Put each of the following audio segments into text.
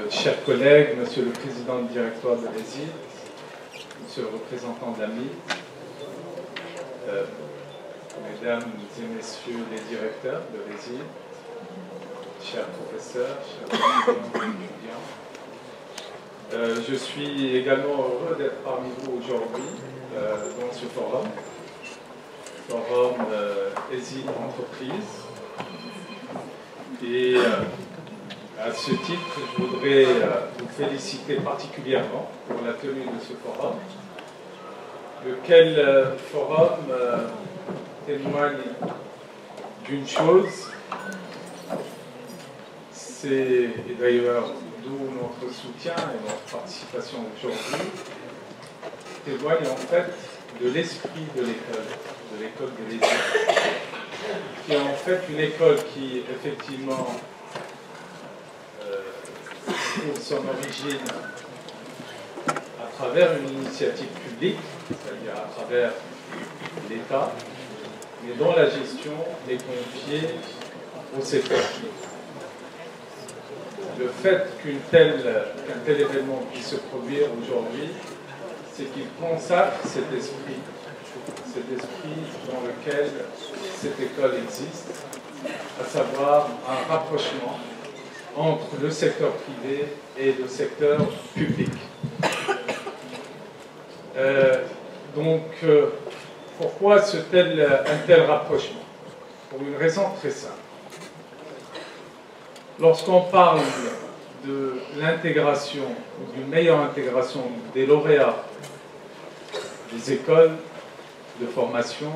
Chers collègues, Monsieur le Président du Directoire de l'ESID, Monsieur le représentant de l'AMI, Mesdames et Messieurs les directeurs de l'ESID, chers professeurs, chers étudiants, je suis également heureux d'être parmi vous aujourd'hui dans ce forum ESID Entreprise. Et à ce titre, je voudrais vous féliciter particulièrement pour la tenue de ce forum, lequel forum témoigne d'une chose, et d'ailleurs d'où notre soutien et notre participation aujourd'hui, témoigne en fait de l'esprit de l'école de l'ESID, qui est en fait une école qui effectivement trouve son origine à travers une initiative publique, c'est-à-dire à travers l'État, mais dont la gestion est confiée au secteur privé. Le fait qu'un tel événement puisse se produire aujourd'hui, c'est qu'il consacre cet esprit dans lequel cette école existe, à savoir un rapprochement entre le secteur privé et le secteur public. Pourquoi un tel rapprochement? Pour une raison très simple. Lorsqu'on parle de l'intégration, ou d'une meilleure intégration des lauréats des écoles de formation,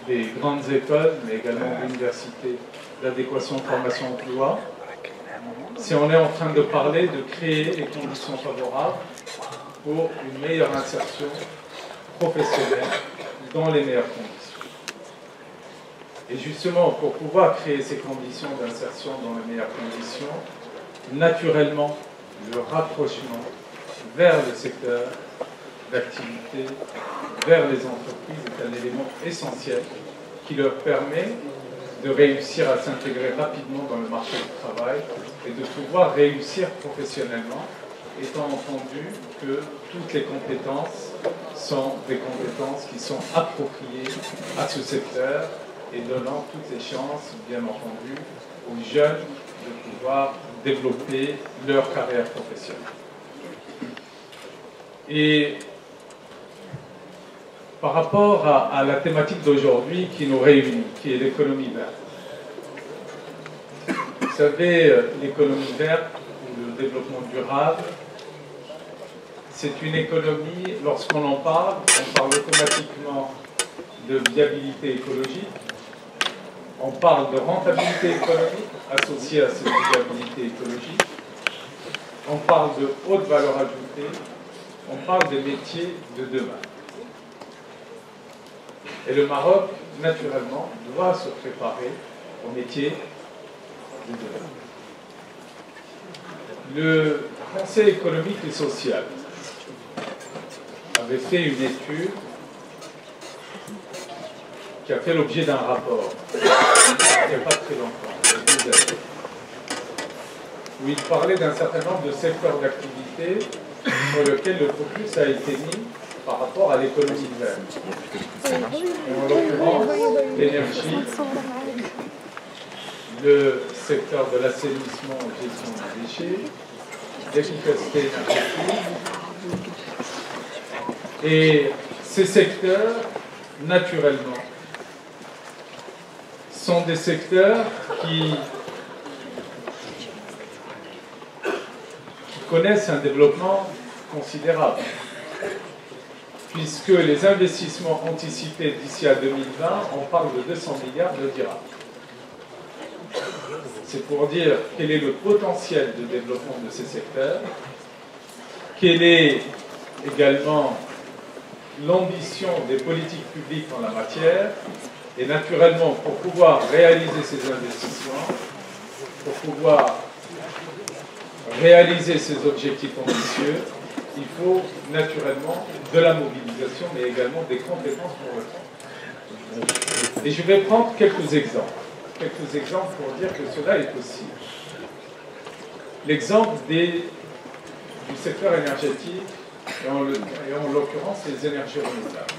des grandes écoles, mais également l'université d'adéquation formation-emploi, si on est en train de parler de créer les conditions favorables pour une meilleure insertion professionnelle dans les meilleures conditions. Et justement, pour pouvoir créer ces conditions d'insertion dans les meilleures conditions, naturellement, le rapprochement vers le secteur d'activité, vers les entreprises est un élément essentiel qui leur permet de réussir à s'intégrer rapidement dans le marché du travail et de pouvoir réussir professionnellement, étant entendu que toutes les compétences sont des compétences qui sont appropriées à ce secteur et donnant toutes les chances, bien entendu, aux jeunes de pouvoir développer leur carrière professionnelle. Et par rapport à la thématique d'aujourd'hui qui nous réunit, qui est l'économie verte. Vous savez, l'économie verte, ou le développement durable, c'est une économie, lorsqu'on en parle, on parle automatiquement de viabilité écologique, on parle de rentabilité économique associée à cette viabilité écologique, on parle de haute valeur ajoutée, on parle des métiers de demain. Et le Maroc, naturellement, doit se préparer au métier de demain. Le Conseil économique et social avait fait une étude qui a fait l'objet d'un rapport il n'y a pas très longtemps, il y a 12 années, où il parlait d'un certain nombre de secteurs d'activité sur lesquels le focus a été mis par rapport à l'économie verte. En l'occurrence, l'énergie, le secteur de l'assainissement et gestion des déchets, l'efficacité énergétique. Et ces secteurs, naturellement, sont des secteurs qui connaissent un développement considérable, puisque les investissements anticipés d'ici à 2020, on parle de 200 milliards de dirhams. C'est pour dire quel est le potentiel de développement de ces secteurs, quelle est également l'ambition des politiques publiques en la matière, et naturellement, pour pouvoir réaliser ces investissements, pour pouvoir réaliser ces objectifs ambitieux, il faut naturellement de la mobilisation, mais également des compétences pour le faire. Et je vais prendre quelques exemples pour dire que cela est possible. l'exemple du secteur énergétique, et en l'occurrence les énergies renouvelables.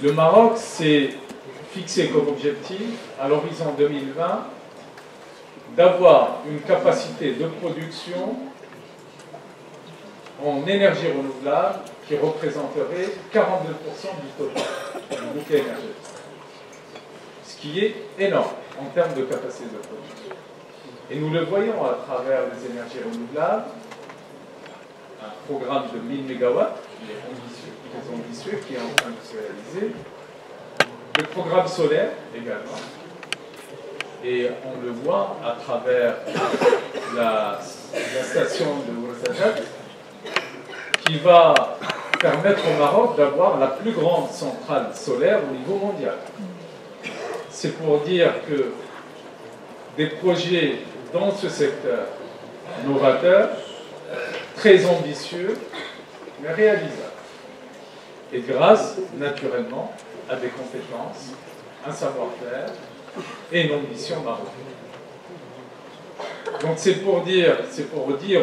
Le Maroc s'est fixé comme objectif, à l'horizon 2020, d'avoir une capacité de production en énergie renouvelable qui représenterait 42% du total du bouquet énergétique. Ce qui est énorme en termes de capacité de production. Et nous le voyons à travers les énergies renouvelables, un programme de 1000 MW, qui est ambitieux, qui est en train de se réaliser, le programme solaire également, et on le voit à travers la station de Ouarzazate, qui va permettre au Maroc d'avoir la plus grande centrale solaire au niveau mondial. C'est pour dire que des projets dans ce secteur novateur, très ambitieux, mais réalisables. Et grâce, naturellement, à des compétences, un savoir-faire et une ambition marocaine. Donc c'est pour dire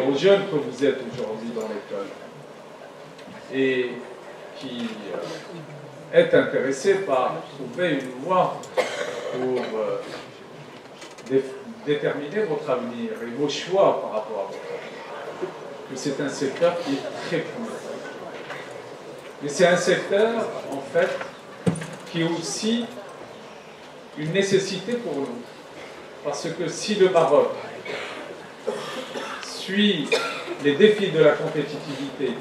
aux jeunes que vous êtes aujourd'hui dans l'école et qui êtes intéressés par trouver une voie pour déterminer votre avenir et vos choix par rapport à votre avenir, que c'est un secteur qui est très prometteur. Mais c'est un secteur, en fait, qui est aussi une nécessité pour nous. Parce que si le Maroc suit les défis de la compétitivité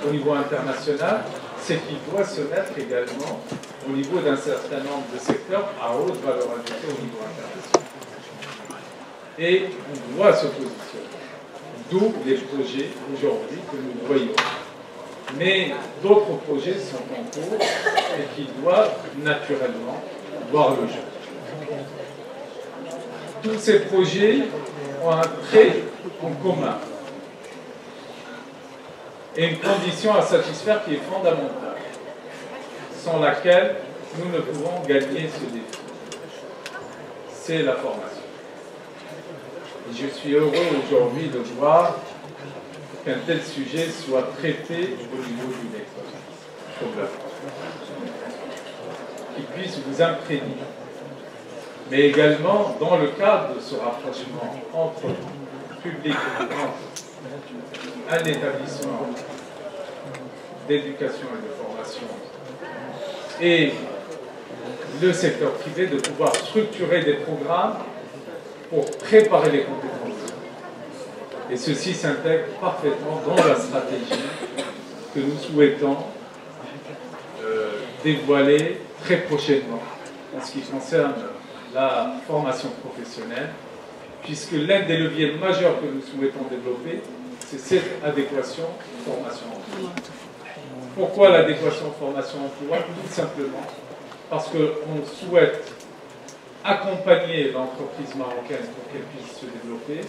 au niveau international, c'est qu'il doit se mettre également au niveau d'un certain nombre de secteurs à haute valeur ajoutée au niveau international. Et on doit se positionner. D'où les projets aujourd'hui que nous voyons. Mais d'autres projets sont en cours et qui doivent naturellement voir le jour. Tous ces projets ont un trait en commun et une condition à satisfaire qui est fondamentale, sans laquelle nous ne pouvons gagner ce défi. C'est la formation. Et je suis heureux aujourd'hui de voir qu'un tel sujet soit traité au niveau d'une école, qui puisse vous imprégner. Mais également, dans le cadre de ce rapprochement entre public et entre un établissement d'éducation et de formation et le secteur privé, de pouvoir structurer des programmes pour préparer les compétences. Et ceci s'intègre parfaitement dans la stratégie que nous souhaitons dévoiler très prochainement en ce qui concerne la formation professionnelle, puisque l'un des leviers majeurs que nous souhaitons développer, c'est cette adéquation formation-emploi. Pourquoi l'adéquation formation-emploi? Tout simplement parce qu'on souhaite accompagner l'entreprise marocaine pour qu'elle puisse se développer,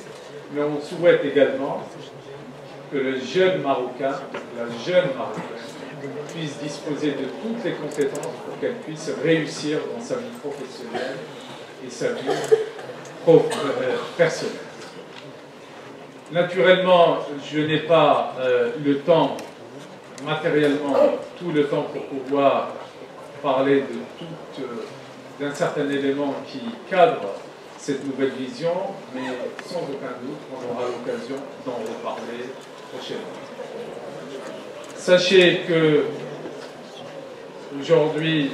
mais on souhaite également que le jeune Marocain, la jeune Marocaine, puisse disposer de toutes les compétences pour qu'elle puisse réussir dans sa vie professionnelle et sa vie personnelle. Naturellement, je n'ai pas le temps, matériellement, tout le temps pour pouvoir parler d'un certain élément qui cadre cette nouvelle vision, mais sans aucun doute, on aura l'occasion d'en reparler prochainement. Sachez que aujourd'hui,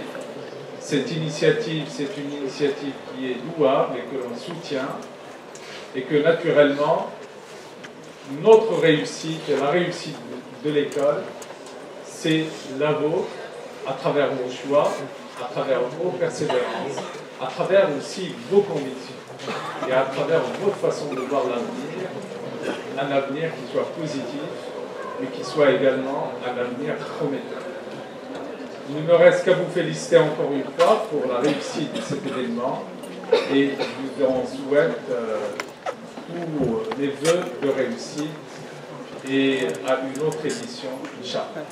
cette initiative, c'est une initiative qui est louable et que l'on soutient, et que naturellement, notre réussite et la réussite de l'école, c'est la vôtre, à travers vos choix, à travers vos persévérances, à travers aussi vos convictions, et à travers votre façon de voir l'avenir, un avenir qui soit positif, mais qui soit également un avenir prometteur. Il ne me reste qu'à vous féliciter encore une fois pour la réussite de cet événement, et je vous en souhaite tous mes vœux de réussite et à une autre édition, Inch'Allah.